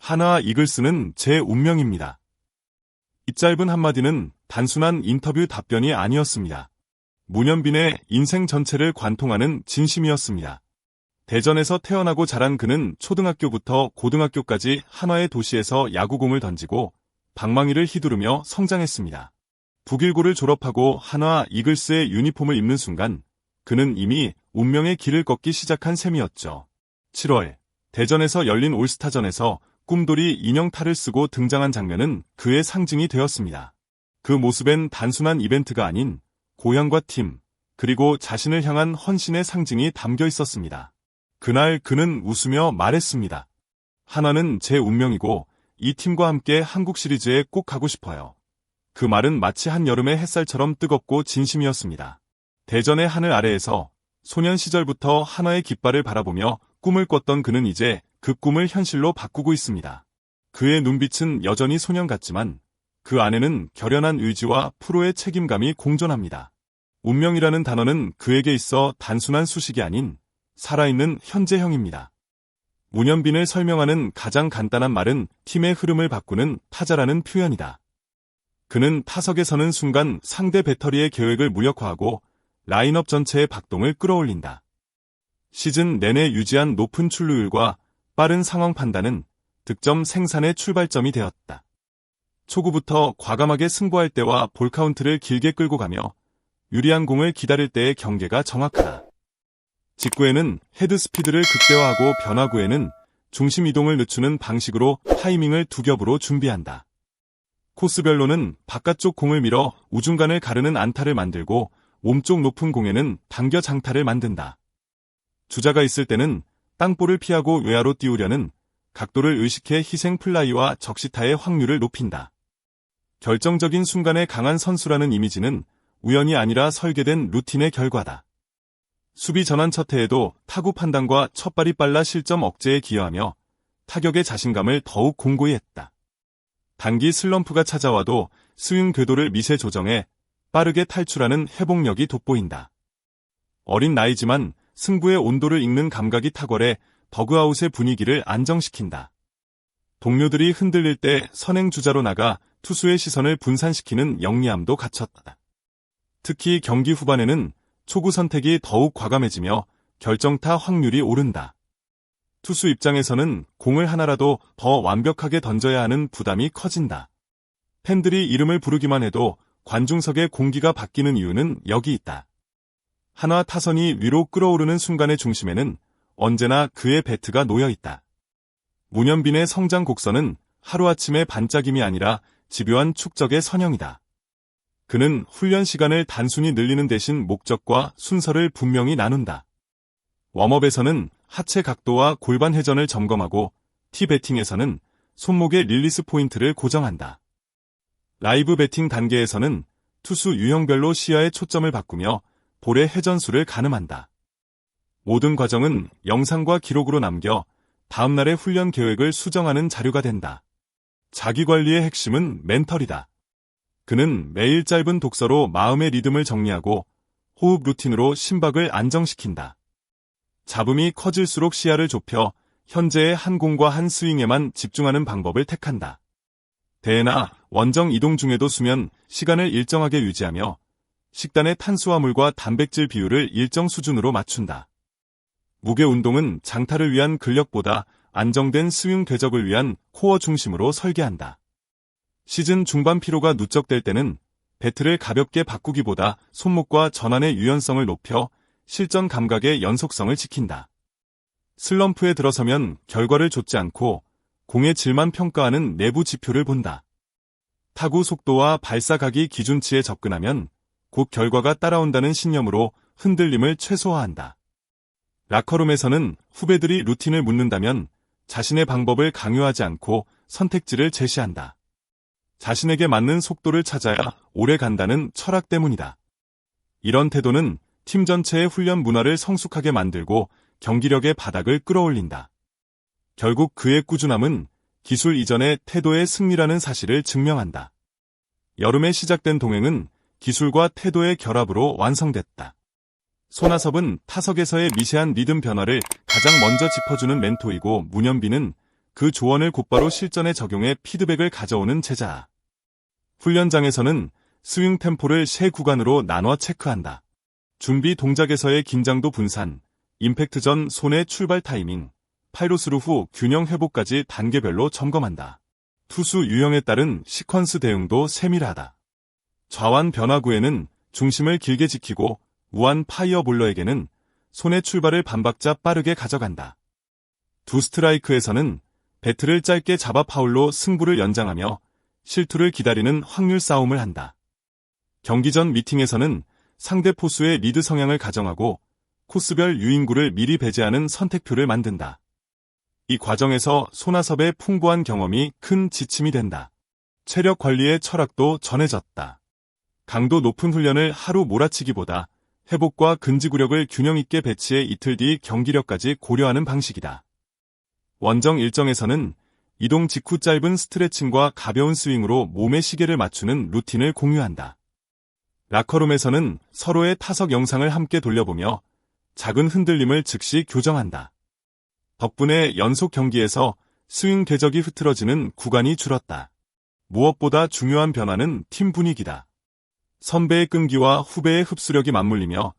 하나 이글스는 제 운명입니다. 이 짧은 한마디는 단순한 인터뷰 답변이 아니었습니다. 문현빈의 인생 전체를 관통하는 진심이었습니다. 대전에서 태어나고 자란 그는 초등학교부터 고등학교까지 한화의 도시에서 야구공을 던지고 방망이를 휘두르며 성장했습니다. 북일고를 졸업하고 한화 이글스의 유니폼을 입는 순간 그는 이미 운명의 길을 걷기 시작한 셈이었죠. 7월 대전에서 열린 올스타전에서 꿈돌이 인형탈을 쓰고 등장한 장면은 그의 상징이 되었습니다. 그 모습엔 단순한 이벤트가 아닌 고향과 팀, 그리고 자신을 향한 헌신의 상징이 담겨 있었습니다. 그날 그는 웃으며 말했습니다. 한화는 제 운명이고 이 팀과 함께 한국 시리즈에 꼭 가고 싶어요. 그 말은 마치 한여름의 햇살처럼 뜨겁고 진심이었습니다. 대전의 하늘 아래에서 소년 시절부터 한화의 깃발을 바라보며 꿈을 꿨던 그는 이제 그 꿈을 현실로 바꾸고 있습니다. 그의 눈빛은 여전히 소년 같지만 그 안에는 결연한 의지와 프로의 책임감이 공존합니다. 운명이라는 단어는 그에게 있어 단순한 수식이 아닌 살아있는 현재형입니다. 문현빈을 설명하는 가장 간단한 말은 팀의 흐름을 바꾸는 타자라는 표현이다. 그는 타석에 서는 순간 상대 배터리의 계획을 무력화하고 라인업 전체의 박동을 끌어올린다. 시즌 내내 유지한 높은 출루율과 빠른 상황 판단은 득점 생산의 출발점이 되었다. 초구부터 과감하게 승부할 때와 볼 카운트를 길게 끌고 가며 유리한 공을 기다릴 때의 경계가 정확하다. 직구에는 헤드 스피드를 극대화하고 변화구에는 중심 이동을 늦추는 방식으로 타이밍을 두 겹으로 준비한다. 코스별로는 바깥쪽 공을 밀어 우중간을 가르는 안타를 만들고 몸쪽 높은 공에는 당겨 장타를 만든다. 주자가 있을 때는 땅볼을 피하고 외야로 띄우려는 각도를 의식해 희생 플라이와 적시타의 확률을 높인다. 결정적인 순간에 강한 선수라는 이미지는 우연이 아니라 설계된 루틴의 결과다. 수비 전환 첫 해에도 타구 판단과 첫발이 빨라 실점 억제에 기여하며 타격의 자신감을 더욱 공고히 했다. 단기 슬럼프가 찾아와도 스윙 궤도를 미세 조정해 빠르게 탈출하는 회복력이 돋보인다. 어린 나이지만 승부의 온도를 읽는 감각이 탁월해 더그아웃의 분위기를 안정시킨다. 동료들이 흔들릴 때 선행주자로 나가 투수의 시선을 분산시키는 영리함도 갖췄다. 특히 경기 후반에는 초구 선택이 더욱 과감해지며 결정타 확률이 오른다. 투수 입장에서는 공을 하나라도 더 완벽하게 던져야 하는 부담이 커진다. 팬들이 이름을 부르기만 해도 관중석의 공기가 바뀌는 이유는 여기 있다. 한화 타선이 위로 끌어오르는 순간의 중심에는 언제나 그의 배트가 놓여있다. 문현빈의 성장 곡선은 하루아침의 반짝임이 아니라 집요한 축적의 선형이다. 그는 훈련 시간을 단순히 늘리는 대신 목적과 순서를 분명히 나눈다. 웜업에서는 하체 각도와 골반 회전을 점검하고 티 배팅에서는 손목의 릴리스 포인트를 고정한다. 라이브 배팅 단계에서는 투수 유형별로 시야의 초점을 바꾸며 볼의 회전수를 가늠한다. 모든 과정은 영상과 기록으로 남겨 다음날의 훈련 계획을 수정하는 자료가 된다. 자기관리의 핵심은 멘털이다. 그는 매일 짧은 독서로 마음의 리듬을 정리하고 호흡 루틴으로 심박을 안정시킨다. 잡음이 커질수록 시야를 좁혀 현재의 한 공과 한 스윙에만 집중하는 방법을 택한다. 대회나 원정 이동 중에도 수면 시간을 일정하게 유지하며 식단의 탄수화물과 단백질 비율을 일정 수준으로 맞춘다. 무게 운동은 장타를 위한 근력보다 안정된 스윙 궤적을 위한 코어 중심으로 설계한다. 시즌 중반 피로가 누적될 때는 배트를 가볍게 바꾸기보다 손목과 전환의 유연성을 높여 실전 감각의 연속성을 지킨다. 슬럼프에 들어서면 결과를 좇지 않고 공의 질만 평가하는 내부 지표를 본다. 타구 속도와 발사각이 기준치에 접근하면 곧 결과가 따라온다는 신념으로 흔들림을 최소화한다. 라커룸에서는 후배들이 루틴을 묻는다면 자신의 방법을 강요하지 않고 선택지를 제시한다. 자신에게 맞는 속도를 찾아야 오래 간다는 철학 때문이다. 이런 태도는 팀 전체의 훈련 문화를 성숙하게 만들고 경기력의 바닥을 끌어올린다. 결국 그의 꾸준함은 기술 이전의 태도의 승리라는 사실을 증명한다. 여름에 시작된 동행은 기술과 태도의 결합으로 완성됐다. 손아섭은 타석에서의 미세한 리듬 변화를 가장 먼저 짚어주는 멘토이고 문현빈은 그 조언을 곧바로 실전에 적용해 피드백을 가져오는 제자. 훈련장에서는 스윙 템포를 세 구간으로 나눠 체크한다. 준비 동작에서의 긴장도 분산, 임팩트 전 손의 출발 타이밍, 파이로스루 후 균형 회복까지 단계별로 점검한다. 투수 유형에 따른 시퀀스 대응도 세밀하다. 좌완 변화구에는 중심을 길게 지키고 우완 파이어볼러에게는 손의 출발을 반박자 빠르게 가져간다. 두 스트라이크에서는 배트를 짧게 잡아 파울로 승부를 연장하며 실투를 기다리는 확률 싸움을 한다. 경기 전 미팅에서는 상대 포수의 리드 성향을 가정하고 코스별 유인구를 미리 배제하는 선택표를 만든다. 이 과정에서 손아섭의 풍부한 경험이 큰 지침이 된다. 체력 관리의 철학도 전해졌다. 강도 높은 훈련을 하루 몰아치기보다 회복과 근지구력을 균형 있게 배치해 이틀 뒤 경기력까지 고려하는 방식이다. 원정 일정에서는 이동 직후 짧은 스트레칭과 가벼운 스윙으로 몸의 시계를 맞추는 루틴을 공유한다. 라커룸에서는 서로의 타석 영상을 함께 돌려보며 작은 흔들림을 즉시 교정한다. 덕분에 연속 경기에서 스윙 궤적이 흐트러지는 구간이 줄었다. 무엇보다 중요한 변화는 팀 분위기다. 선배의 끈기와 후배의 흡수력이 맞물리며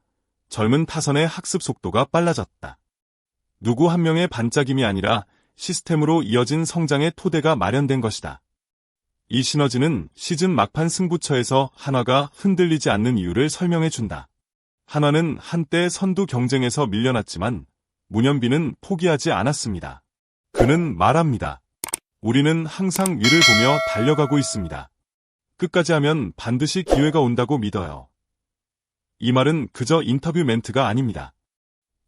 젊은 타선의 학습 속도가 빨라졌다. 누구 한 명의 반짝임이 아니라 시스템으로 이어진 성장의 토대가 마련된 것이다. 이 시너지는 시즌 막판 승부처에서 한화가 흔들리지 않는 이유를 설명해준다. 한화는 한때 선두 경쟁에서 밀려났지만 문현빈은 포기하지 않았습니다. 그는 말합니다. 우리는 항상 위를 보며 달려가고 있습니다. 끝까지 하면 반드시 기회가 온다고 믿어요. 이 말은 그저 인터뷰 멘트가 아닙니다.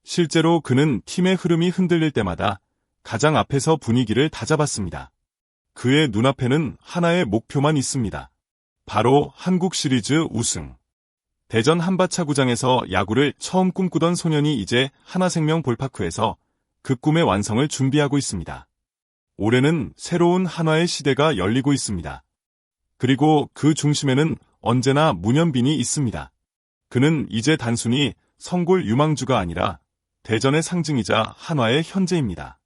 실제로 그는 팀의 흐름이 흔들릴 때마다 가장 앞에서 분위기를 다잡았습니다. 그의 눈앞에는 하나의 목표만 있습니다. 바로 한국 시리즈 우승. 대전 한바차구장에서 야구를 처음 꿈꾸던 소년이 이제 하나생명 볼파크에서 그 꿈의 완성을 준비하고 있습니다. 올해는 새로운 한화의 시대가 열리고 있습니다. 그리고 그 중심에는 언제나 문현빈이 있습니다. 그는 이제 단순히 성골 유망주가 아니라 대전의 상징이자 한화의 현재입니다.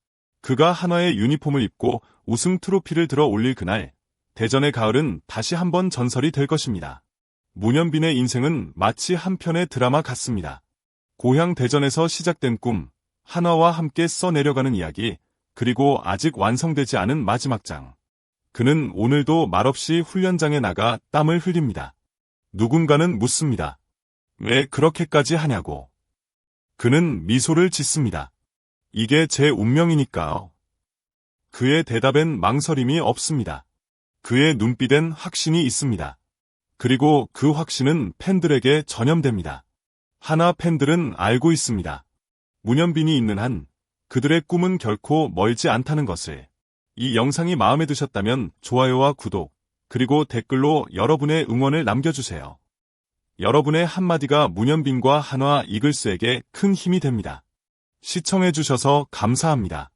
그가 한화의 유니폼을 입고 우승 트로피를 들어 올릴 그날, 대전의 가을은 다시 한번 전설이 될 것입니다. 문현빈의 인생은 마치 한 편의 드라마 같습니다. 고향 대전에서 시작된 꿈, 한화와 함께 써내려가는 이야기, 그리고 아직 완성되지 않은 마지막 장. 그는 오늘도 말없이 훈련장에 나가 땀을 흘립니다. 누군가는 묻습니다. 왜 그렇게까지 하냐고. 그는 미소를 짓습니다. 이게 제 운명이니까요. 그의 대답엔 망설임이 없습니다. 그의 눈빛엔 확신이 있습니다. 그리고 그 확신은 팬들에게 전염됩니다. 한화 팬들은 알고 있습니다. 문현빈이 있는 한 그들의 꿈은 결코 멀지 않다는 것을. 이 영상이 마음에 드셨다면 좋아요와 구독, 그리고 댓글로 여러분의 응원을 남겨주세요. 여러분의 한마디가 문현빈과 한화 이글스에게 큰 힘이 됩니다. 시청해주셔서 감사합니다.